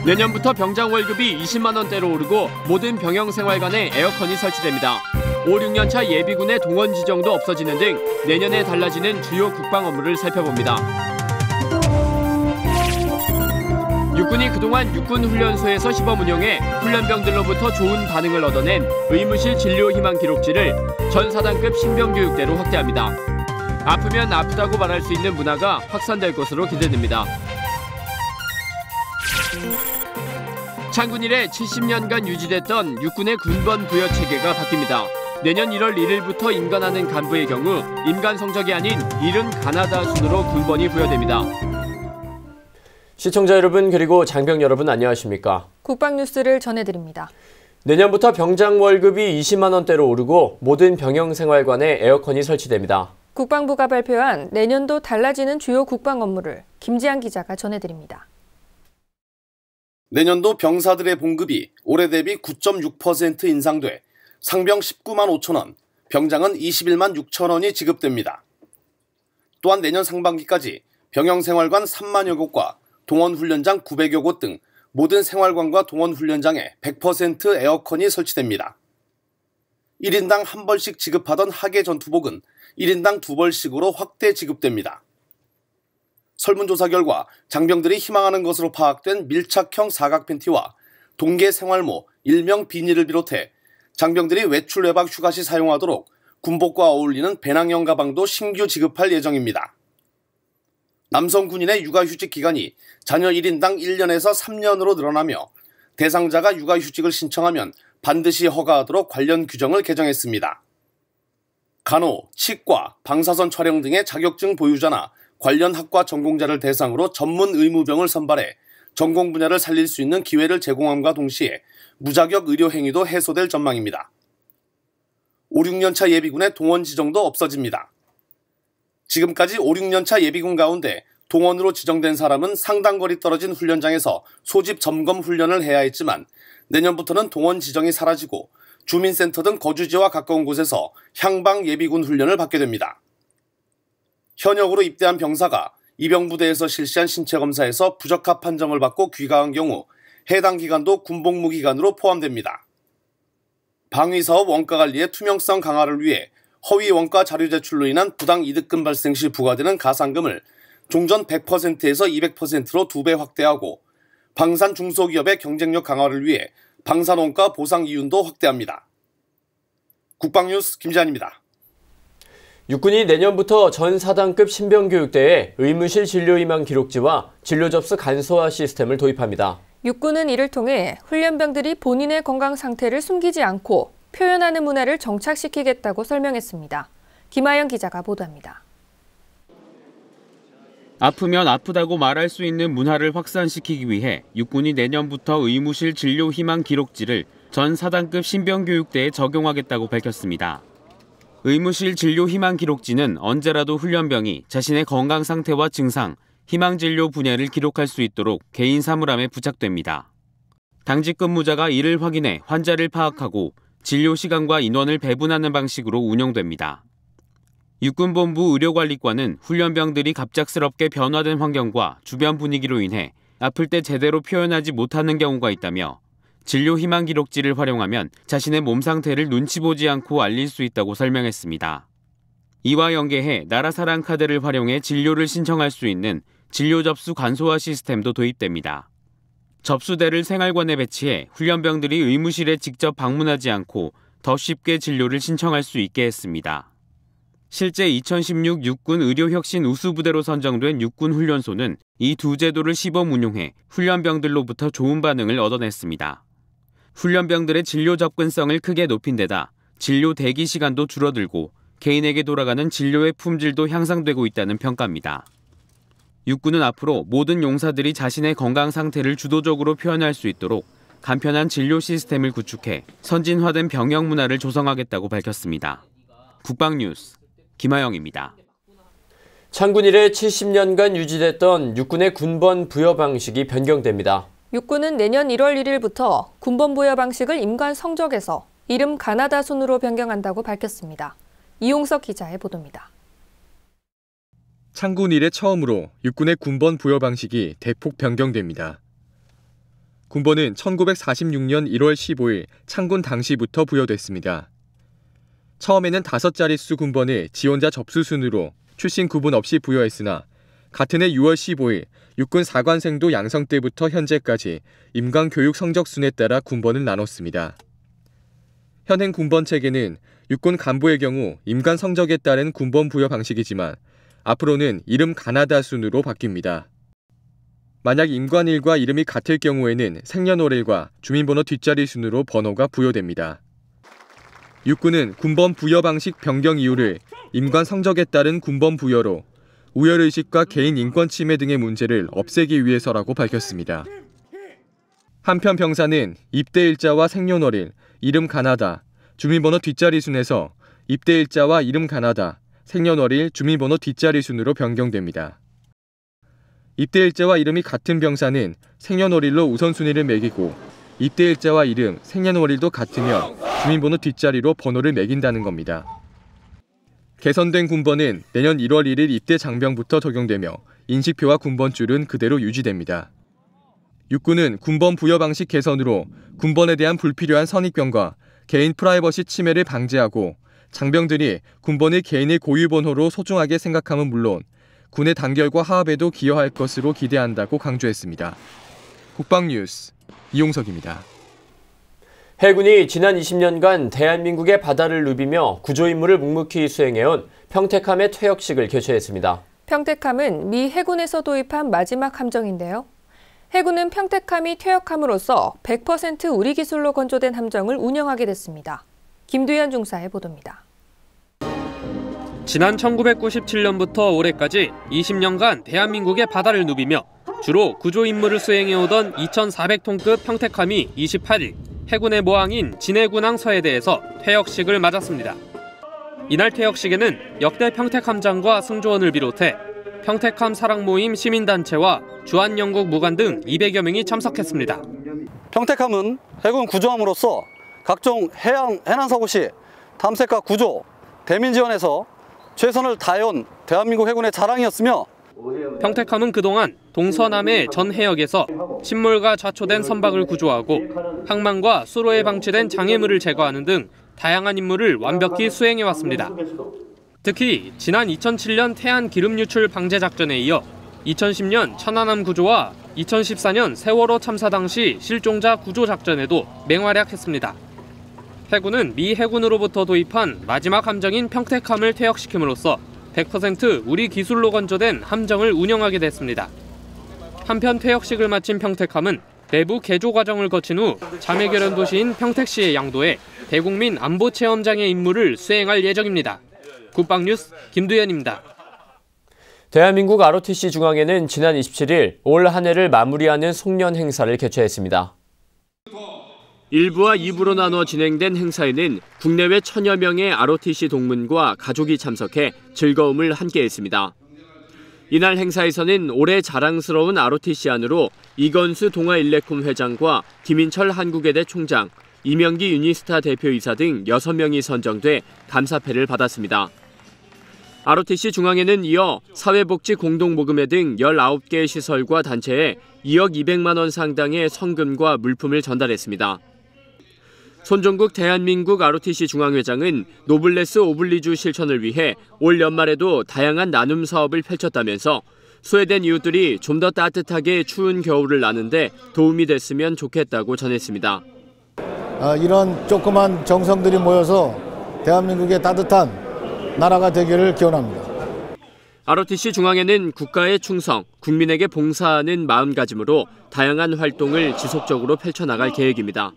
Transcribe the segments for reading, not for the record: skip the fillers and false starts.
내년부터 병장 월급이 20만 원대로 오르고 모든 병영생활관에 에어컨이 설치됩니다. 5, 6년차 예비군의 동원 지정도 없어지는 등 내년에 달라지는 주요 국방 업무를 살펴봅니다. 육군이 그동안 육군훈련소에서 시범 운영해 훈련병들로부터 좋은 반응을 얻어낸 의무실 진료 희망 기록지를 전 사단급 신병교육대로 확대합니다. 아프면 아프다고 말할 수 있는 문화가 확산될 것으로 기대됩니다. 창군 이래 70년간 유지됐던 육군의 군번 부여 체계가 바뀝니다. 내년 1월 1일부터 임관하는 간부의 경우 임관 성적이 아닌 일은 가나다 순으로 군번이 부여됩니다. 시청자 여러분 그리고 장병 여러분 안녕하십니까? 국방뉴스를 전해드립니다. 내년부터 병장 월급이 20만 원대로 오르고 모든 병영생활관에 에어컨이 설치됩니다. 국방부가 발표한 내년도 달라지는 주요 국방 업무를 김지한 기자가 전해드립니다. 내년도 병사들의 봉급이 올해 대비 9.6% 인상돼 상병 19만 5천 원, 병장은 21만 6천 원이 지급됩니다. 또한 내년 상반기까지 병영생활관 3만여 곳과 동원훈련장 900여 곳 등 모든 생활관과 동원훈련장에 100% 에어컨이 설치됩니다. 1인당 한 벌씩 지급하던 하계 전투복은 1인당 2벌씩으로 확대 지급됩니다. 설문조사 결과 장병들이 희망하는 것으로 파악된 밀착형 사각 팬티와 동계 생활모, 일명 비니를 비롯해 장병들이 외출 외박 휴가 시 사용하도록 군복과 어울리는 배낭형 가방도 신규 지급할 예정입니다. 남성 군인의 육아휴직 기간이 자녀 1인당 1년에서 3년으로 늘어나며 대상자가 육아휴직을 신청하면 반드시 허가하도록 관련 규정을 개정했습니다. 간호, 치과, 방사선 촬영 등의 자격증 보유자나 관련 학과 전공자를 대상으로 전문 의무병을 선발해 전공 분야를 살릴 수 있는 기회를 제공함과 동시에 무자격 의료 행위도 해소될 전망입니다. 5, 6년차 예비군의 동원 지정도 없어집니다. 지금까지 5, 6년차 예비군 가운데 동원으로 지정된 사람은 상당 거리 떨어진 훈련장에서 소집 점검 훈련을 해야 했지만 내년부터는 동원 지정이 사라지고 주민센터 등 거주지와 가까운 곳에서 향방 예비군 훈련을 받게 됩니다. 현역으로 입대한 병사가 입영부대에서 실시한 신체검사에서 부적합 판정을 받고 귀가한 경우 해당 기간도 군복무 기간으로 포함됩니다. 방위사업 원가관리의 투명성 강화를 위해 허위 원가 자료 제출로 인한 부당 이득금 발생 시 부과되는 가산금을 종전 100%에서 200%로 2배 확대하고 방산 중소기업의 경쟁력 강화를 위해 방산원가 보상 이윤도 확대합니다. 국방뉴스 김지한입니다. 육군이 내년부터 전 사단급 신병교육대에 의무실 진료희망 기록지와 진료 접수 간소화 시스템을 도입합니다. 육군은 이를 통해 훈련병들이 본인의 건강 상태를 숨기지 않고 표현하는 문화를 정착시키겠다고 설명했습니다. 김하영 기자가 보도합니다. 아프면 아프다고 말할 수 있는 문화를 확산시키기 위해 육군이 내년부터 의무실 진료 희망 기록지를 전 사단급 신병교육대에 적용하겠다고 밝혔습니다. 의무실 진료 희망 기록지는 언제라도 훈련병이 자신의 건강 상태와 증상, 희망 진료 분야를 기록할 수 있도록 개인 사물함에 부착됩니다. 당직 근무자가 이를 확인해 환자를 파악하고 진료 시간과 인원을 배분하는 방식으로 운영됩니다. 육군본부 의료관리과는 훈련병들이 갑작스럽게 변화된 환경과 주변 분위기로 인해 아플 때 제대로 표현하지 못하는 경우가 있다며 진료 희망 기록지를 활용하면 자신의 몸 상태를 눈치 보지 않고 알릴 수 있다고 설명했습니다. 이와 연계해 나라사랑 카드를 활용해 진료를 신청할 수 있는 진료 접수 간소화 시스템도 도입됩니다. 접수대를 생활관에 배치해 훈련병들이 의무실에 직접 방문하지 않고 더 쉽게 진료를 신청할 수 있게 했습니다. 실제 2016 육군 의료혁신 우수부대로 선정된 육군훈련소는 이 두 제도를 시범 운용해 훈련병들로부터 좋은 반응을 얻어냈습니다. 훈련병들의 진료 접근성을 크게 높인 데다 진료 대기 시간도 줄어들고 개인에게 돌아가는 진료의 품질도 향상되고 있다는 평가입니다. 육군은 앞으로 모든 용사들이 자신의 건강 상태를 주도적으로 표현할 수 있도록 간편한 진료 시스템을 구축해 선진화된 병영 문화를 조성하겠다고 밝혔습니다. 국방뉴스 김하영입니다. 창군 이래 70년간 유지됐던 육군의 군번 부여 방식이 변경됩니다. 육군은 내년 1월 1일부터 군번 부여 방식을 임관 성적에서 이름 가나다 순으로 변경한다고 밝혔습니다. 이용석 기자의 보도입니다. 창군 이래 처음으로 육군의 군번 부여 방식이 대폭 변경됩니다. 군번은 1946년 1월 15일 창군 당시부터 부여됐습니다. 처음에는 5자릿수 군번을 지원자 접수 순으로 출신 구분 없이 부여했으나 같은 해 6월 15일 육군 사관생도 양성 때부터 현재까지 임관 교육 성적 순에 따라 군번을 나눴습니다. 현행 군번 체계는 육군 간부의 경우 임관 성적에 따른 군번 부여 방식이지만 앞으로는 이름 가나다 순으로 바뀝니다. 만약 임관일과 이름이 같을 경우에는 생년월일과 주민번호 뒷자리 순으로 번호가 부여됩니다. 육군은 군번 부여 방식 변경 이유를 임관 성적에 따른 군번 부여로 우열의식과 개인 인권 침해 등의 문제를 없애기 위해서라고 밝혔습니다. 한편 병사는 입대일자와 생년월일, 이름 가나다, 주민번호 뒷자리 순에서 입대일자와 이름 가나다, 생년월일, 주민번호 뒷자리 순으로 변경됩니다. 입대일자와 이름이 같은 병사는 생년월일로 우선순위를 매기고 입대일자와 이름, 생년월일도 같으면 주민번호 뒷자리로 번호를 매긴다는 겁니다. 개선된 군번은 내년 1월 1일 입대 장병부터 적용되며 인식표와 군번줄은 그대로 유지됩니다. 육군은 군번 부여 방식 개선으로 군번에 대한 불필요한 선입견과 개인 프라이버시 침해를 방지하고 장병들이 군번을 개인의 고유 번호로 소중하게 생각함은 물론 군의 단결과 화합에도 기여할 것으로 기대한다고 강조했습니다. 국방뉴스 이용석입니다. 해군이 지난 20년간 대한민국의 바다를 누비며 구조 임무를 묵묵히 수행해온 평택함의 퇴역식을 개최했습니다. 평택함은 미 해군에서 도입한 마지막 함정인데요. 해군은 평택함이 퇴역함으로써 100% 우리 기술로 건조된 함정을 운영하게 됐습니다. 김두현 중사의 보도입니다. 지난 1997년부터 올해까지 20년간 대한민국의 바다를 누비며 주로 구조 임무를 수행해오던 2,400톤급 평택함이 28일 해군의 모항인 진해군항 서해대에서 퇴역식을 맞았습니다. 이날 퇴역식에는 역대 평택함장과 승조원을 비롯해 평택함 사랑 모임 시민단체와 주한영국 무관 등 200여 명이 참석했습니다. 평택함은 해군 구조함으로서 각종 해난 사고 시 탐색과 구조, 대민 지원에서 최선을 다해온 대한민국 해군의 자랑이었으며 평택함은 그동안 동서남해 전 해역에서 침몰과 좌초된 선박을 구조하고 항만과 수로에 방치된 장애물을 제거하는 등 다양한 임무를 완벽히 수행해왔습니다. 특히 지난 2007년 태안 기름 유출 방제 작전에 이어 2010년 천안함 구조와 2014년 세월호 참사 당시 실종자 구조 작전에도 맹활약했습니다. 해군은 미 해군으로부터 도입한 마지막 함정인 평택함을 퇴역시킴으로써 100% 우리 기술로 건조된 함정을 운영하게 됐습니다. 한편 퇴역식을 마친 평택함은 내부 개조 과정을 거친 후 자매결연 도시인 평택시의 양도에 대국민 안보 체험장의 임무를 수행할 예정입니다. 국방뉴스 김두현입니다. 대한민국 ROTC 중앙회는 지난 27일 올 한 해를 마무리하는 송년 행사를 개최했습니다. 1부와 2부로 나눠 진행된 행사에는 국내외 1000여 명의 ROTC 동문과 가족이 참석해 즐거움을 함께했습니다. 이날 행사에서는 올해 자랑스러운 ROTC 안으로 이건수 동아일레콤 회장과 김인철 한국외대 총장, 이명기 유니스타 대표이사 등 6명이 선정돼 감사패를 받았습니다. ROTC 중앙회는 이어 사회복지 공동모금회 등 19개 시설과 단체에 2억 200만 원 상당의 성금과 물품을 전달했습니다. 손종국 대한민국 ROTC 중앙회장은 노블레스 오블리주 실천을 위해 올 연말에도 다양한 나눔 사업을 펼쳤다면서 소외된 이웃들이 좀 더 따뜻하게 추운 겨울을 나는데 도움이 됐으면 좋겠다고 전했습니다. 이런 조그만 정성들이 모여서 대한민국의 따뜻한 나라가 되기를 기원합니다. ROTC 중앙회는 국가에 충성, 국민에게 봉사하는 마음가짐으로 다양한 활동을 지속적으로 펼쳐나갈 계획입니다.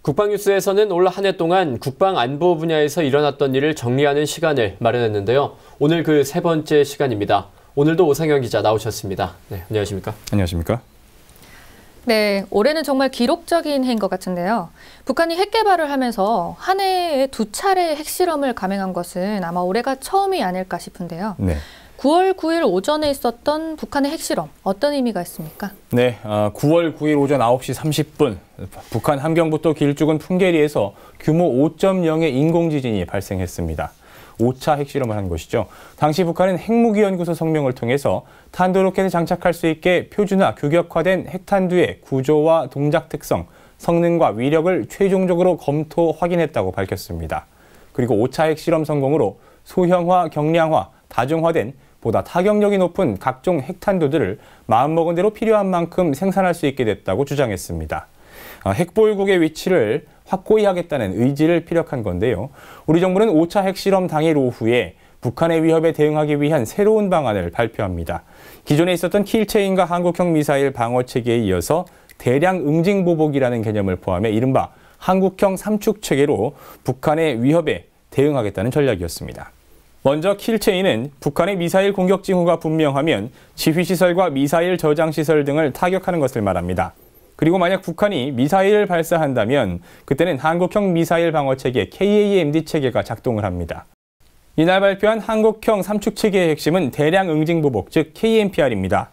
국방뉴스에서는 올 한 해 동안 국방안보 분야에서 일어났던 일을 정리하는 시간을 마련했는데요. 오늘 그 세 번째 시간입니다. 오늘도 오상현 기자 나오셨습니다. 네, 안녕하십니까? 안녕하십니까? 네, 올해는 정말 기록적인 해인 것 같은데요. 북한이 핵 개발을 하면서 한 해에 2차례 핵실험을 감행한 것은 아마 올해가 처음이 아닐까 싶은데요. 네. 9월 9일 오전에 있었던 북한의 핵실험, 어떤 의미가 있습니까? 네, 9월 9일 오전 9시 30분 북한 함경북도 길쭉은 풍계리에서 규모 5.0의 인공지진이 발생했습니다. 5차 핵실험을 한 것이죠. 당시 북한은 핵무기연구소 성명을 통해서 탄도로켓에 장착할 수 있게 표준화, 규격화된 핵탄두의 구조와 동작 특성, 성능과 위력을 최종적으로 검토 확인했다고 밝혔습니다. 그리고 5차 핵실험 성공으로 소형화, 경량화, 다중화된 보다 타격력이 높은 각종 핵탄두들을 마음먹은 대로 필요한 만큼 생산할 수 있게 됐다고 주장했습니다. 핵보유국의 위치를 확고히 하겠다는 의지를 피력한 건데요. 우리 정부는 5차 핵실험 당일 오후에 북한의 위협에 대응하기 위한 새로운 방안을 발표합니다. 기존에 있었던 킬체인과 한국형 미사일 방어체계에 이어서 대량 응징보복이라는 개념을 포함해 이른바 한국형 삼축체계로 북한의 위협에 대응하겠다는 전략이었습니다. 먼저 킬체인은 북한의 미사일 공격 징후가 분명하면 지휘시설과 미사일 저장시설 등을 타격하는 것을 말합니다. 그리고 만약 북한이 미사일을 발사한다면 그때는 한국형 미사일 방어체계 KAMD 체계가 작동을 합니다. 이날 발표한 한국형 삼축체계의 핵심은 대량 응징보복, 즉 KMPR입니다.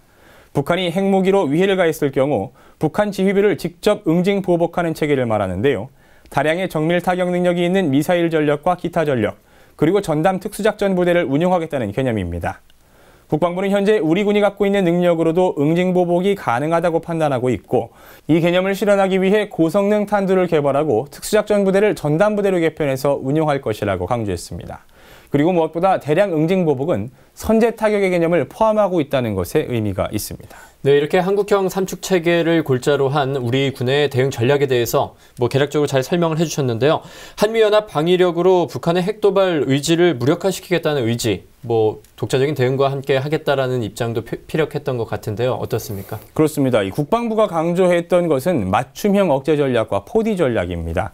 북한이 핵무기로 위해를 가했을 경우 북한 지휘부를 직접 응징보복하는 체계를 말하는데요. 다량의 정밀 타격 능력이 있는 미사일 전력과 기타 전력, 그리고 전담 특수작전 부대를 운용하겠다는 개념입니다. 국방부는 현재 우리 군이 갖고 있는 능력으로도 응징보복이 가능하다고 판단하고 있고 이 개념을 실현하기 위해 고성능 탄두를 개발하고 특수작전 부대를 전담 부대로 개편해서 운용할 것이라고 강조했습니다. 그리고 무엇보다 대량 응징보복은 선제 타격의 개념을 포함하고 있다는 것에 의미가 있습니다. 네, 이렇게 한국형 삼축 체계를 골자로 한 우리 군의 대응 전략에 대해서 개략적으로 잘 설명을 해주셨는데요. 한미연합 방위력으로 북한의 핵도발 의지를 무력화시키겠다는 의지, 독자적인 대응과 함께 하겠다라는 입장도 피력했던 것 같은데요. 어떻습니까? 그렇습니다. 이 국방부가 강조했던 것은 맞춤형 억제 전략과 포디 전략입니다.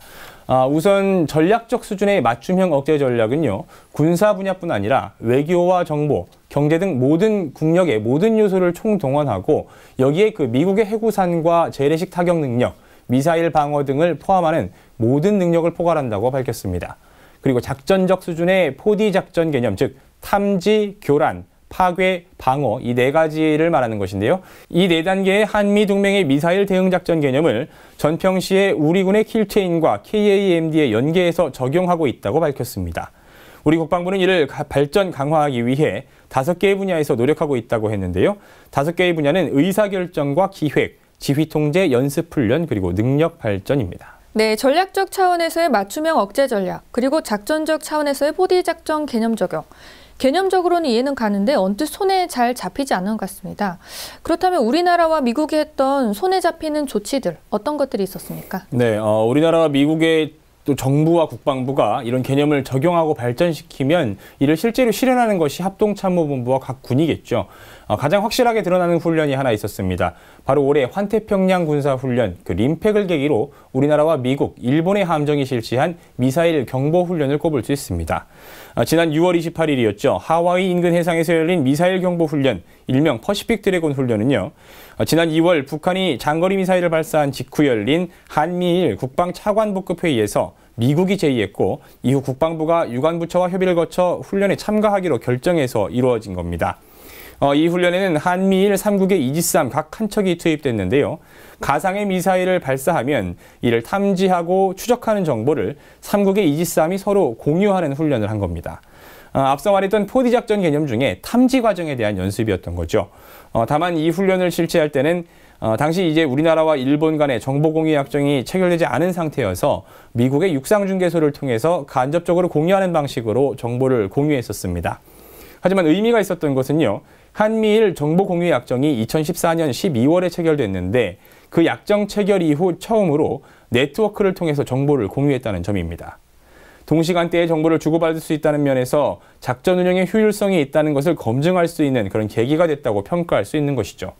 우선 전략적 수준의 맞춤형 억제 전략은요, 군사 분야뿐 아니라 외교와 정보, 경제 등 모든 국력의 모든 요소를 총동원하고 여기에 미국의 해구산과 재래식 타격 능력, 미사일 방어 등을 포함하는 모든 능력을 포괄한다고 밝혔습니다. 그리고 작전적 수준의 포디 작전 개념, 즉 탐지, 교란, 파괴, 방어 이 네 가지를 말하는 것인데요. 이 네 단계의 한미 동맹의 미사일 대응 작전 개념을 전평시에 우리 군의 킬체인과 KAMD에 연계해서 적용하고 있다고 밝혔습니다. 우리 국방부는 이를 발전 강화하기 위해 5개의 분야에서 노력하고 있다고 했는데요. 5개의 분야는 의사결정과 기획, 지휘통제, 연습훈련, 그리고 능력 발전입니다. 네, 전략적 차원에서의 맞춤형 억제 전략, 그리고 작전적 차원에서의 포디 작전 개념 적용. 개념적으로는 이해는 가는데 언뜻 손에 잘 잡히지 않는 것 같습니다. 그렇다면 우리나라와 미국이 했던 손에 잡히는 조치들, 어떤 것들이 있었습니까? 네, 우리나라와 미국의 또 정부와 국방부가 이런 개념을 적용하고 발전시키면 이를 실제로 실현하는 것이 합동참모본부와 각 군이겠죠. 가장 확실하게 드러나는 훈련이 하나 있었습니다. 바로 올해 환태평양 군사훈련, 림팩을 계기로 우리나라와 미국, 일본의 함정이 실시한 미사일 경보훈련을 꼽을 수 있습니다. 지난 6월 28일이었죠. 하와이 인근 해상에서 열린 미사일 경보훈련, 일명 퍼시픽 드래곤 훈련은요. 지난 2월 북한이 장거리 미사일을 발사한 직후 열린 한미일 국방차관복급 회의에서 미국이 제의했고 이후 국방부가 유관부처와 협의를 거쳐 훈련에 참가하기로 결정해서 이루어진 겁니다. 이 훈련에는 한미일 3국의 이지스함 각 한 척이 투입됐는데요. 가상의 미사일을 발사하면 이를 탐지하고 추적하는 정보를 3국의 이지스함이 서로 공유하는 훈련을 한 겁니다. 앞서 말했던 포디 작전 개념 중에 탐지 과정에 대한 연습이었던 거죠. 다만 이 훈련을 실시할 때는 당시 이제 우리나라와 일본 간의 정보 공유 약정이 체결되지 않은 상태여서 미국의 육상중개소를 통해서 간접적으로 공유하는 방식으로 정보를 공유했었습니다. 하지만 의미가 있었던 것은요. 한미일 정보공유 약정이 2014년 12월에 체결됐는데 그 약정 체결 이후 처음으로 네트워크를 통해서 정보를 공유했다는 점입니다. 동시간대에 정보를 주고받을 수 있다는 면에서 작전 운영의 효율성이 있다는 것을 검증할 수 있는 그런 계기가 됐다고 평가할 수 있는 것이죠.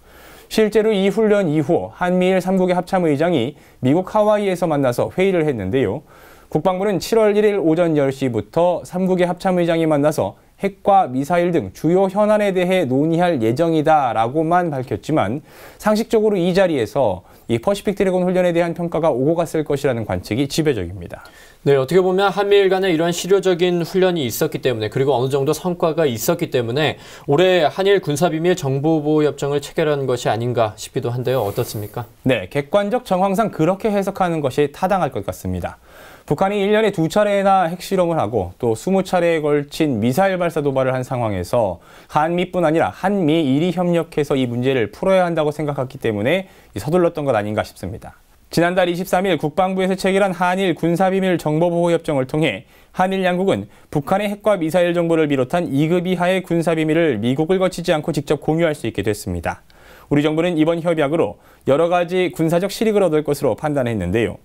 실제로 이 훈련 이후 한미일 3국의 합참의장이 미국 하와이에서 만나서 회의를 했는데요. 국방부는 7월 1일 오전 10시부터 3국의 합참의장이 만나서 핵과 미사일 등 주요 현안에 대해 논의할 예정이다라고만 밝혔지만 상식적으로 이 자리에서 이 퍼시픽 드래곤 훈련에 대한 평가가 오고 갔을 것이라는 관측이 지배적입니다. 네, 어떻게 보면 한미일 간에 이러한 실효적인 훈련이 있었기 때문에 그리고 어느 정도 성과가 있었기 때문에 올해 한일 군사비밀 정보보호협정을 체결한 것이 아닌가 싶기도 한데요. 어떻습니까? 네, 객관적 정황상 그렇게 해석하는 것이 타당할 것 같습니다. 북한이 1년에 2차례나 핵실험을 하고 또 20차례에 걸친 미사일 발사 도발을 한 상황에서 한미뿐 아니라 한미일이 협력해서 이 문제를 풀어야 한다고 생각했기 때문에 서둘렀던 것 아닌가 싶습니다. 지난달 23일 국방부에서 체결한 한일 군사비밀 정보보호협정을 통해 한일 양국은 북한의 핵과 미사일 정보를 비롯한 2급 이하의 군사비밀을 미국을 거치지 않고 직접 공유할 수 있게 됐습니다. 우리 정부는 이번 협약으로 여러 가지 군사적 실익을 얻을 것으로 판단했는데요.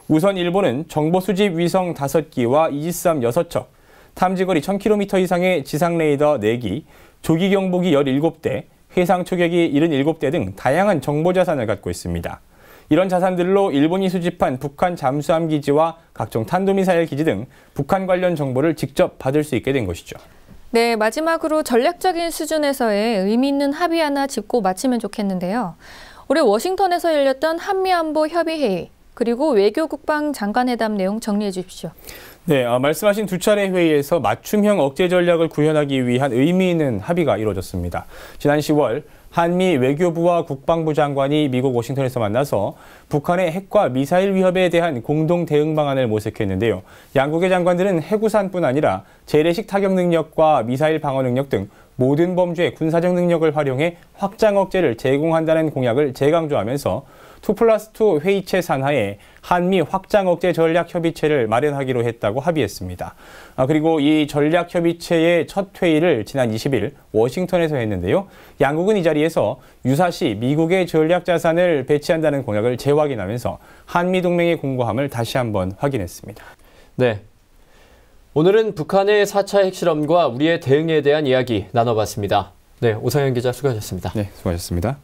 우선 일본은 정보 수집 위성 5기와 이지스함 6척, 탐지거리 1000km 이상의 지상 레이더 4기, 조기 경보기 17대, 해상 초계기 77대 등 다양한 정보 자산을 갖고 있습니다. 이런 자산들로 일본이 수집한 북한 잠수함 기지와 각종 탄도미사일 기지 등 북한 관련 정보를 직접 받을 수 있게 된 것이죠. 네, 마지막으로 전략적인 수준에서의 의미 있는 합의 하나 짚고 마치면 좋겠는데요. 올해 워싱턴에서 열렸던 한미안보협의회의 그리고 외교국방장관회담 내용 정리해 주십시오. 네, 말씀하신 두 차례 회의에서 맞춤형 억제 전략을 구현하기 위한 의미 있는 합의가 이루어졌습니다. 지난 10월 한미 외교부와 국방부 장관이 미국 워싱턴에서 만나서 북한의 핵과 미사일 위협에 대한 공동 대응 방안을 모색했는데요. 양국의 장관들은 해구산뿐 아니라 재래식 타격 능력과 미사일 방어 능력 등 모든 범주의 군사적 능력을 활용해 확장 억제를 제공한다는 공약을 재강조하면서 2+2 회의체 산하에 한미 확장 억제 전략 협의체를 마련하기로 했다고 합의했습니다. 그리고 이 전략 협의체의 첫 회의를 지난 20일 워싱턴에서 했는데요. 양국은 이 자리에서 유사시 미국의 전략 자산을 배치한다는 공약을 재확인하면서 한미 동맹의 공고함을 다시 한번 확인했습니다. 네. 오늘은 북한의 4차 핵실험과 우리의 대응에 대한 이야기 나눠봤습니다. 네, 오상현 기자 수고하셨습니다. 네, 수고하셨습니다.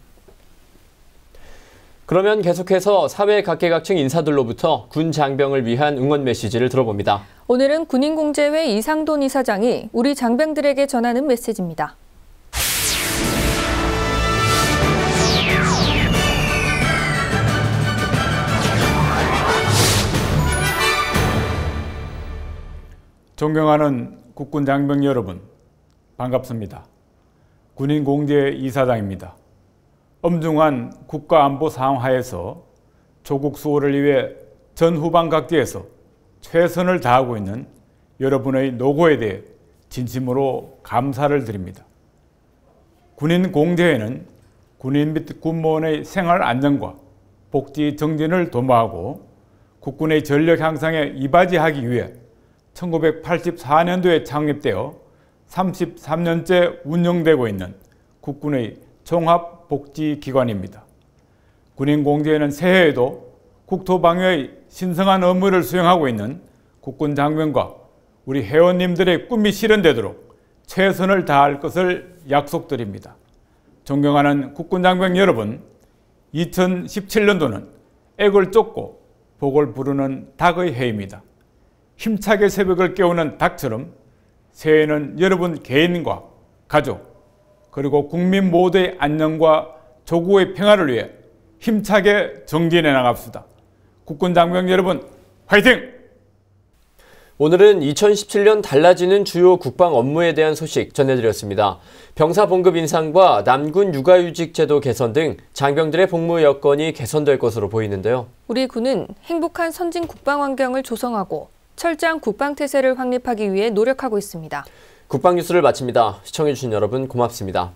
그러면 계속해서 사회 각계각층 인사들로부터 군 장병을 위한 응원 메시지를 들어봅니다. 오늘은 군인공제회 이상돈 이사장이 우리 장병들에게 전하는 메시지입니다. 존경하는 국군 장병 여러분, 반갑습니다. 군인공제회 이사장입니다. 엄중한 국가안보 상황하에서 조국 수호를 위해 전 후방 각지에서 최선을 다하고 있는 여러분의 노고에 대해 진심으로 감사를 드립니다. 군인공제회는 군인 및 군무원의 생활 안정과 복지 정진을 도모하고 국군의 전력 향상에 이바지하기 위해 1984년도에 창립되어 33년째 운영되고 있는 국군의 종합복지기관입니다. 군인공제회는 새해에도 국토방위의 신성한 업무를 수행하고 있는 국군 장병과 우리 회원님들의 꿈이 실현되도록 최선을 다할 것을 약속드립니다. 존경하는 국군 장병 여러분, 2017년도는 액을 쫓고 복을 부르는 닭의 해입니다. 힘차게 새벽을 깨우는 닭처럼 새해에는 여러분 개인과 가족, 그리고 국민 모두의 안녕과 조국의 평화를 위해 힘차게 정진해 나갑시다. 국군 장병 여러분, 화이팅! 오늘은 2017년 달라지는 주요 국방 업무에 대한 소식 전해드렸습니다. 병사 봉급 인상과 남군 육아휴직 제도 개선 등 장병들의 복무 여건이 개선될 것으로 보이는데요. 우리 군은 행복한 선진 국방 환경을 조성하고 철저한 국방태세를 확립하기 위해 노력하고 있습니다. 국방뉴스를 마칩니다. 시청해주신 여러분 고맙습니다.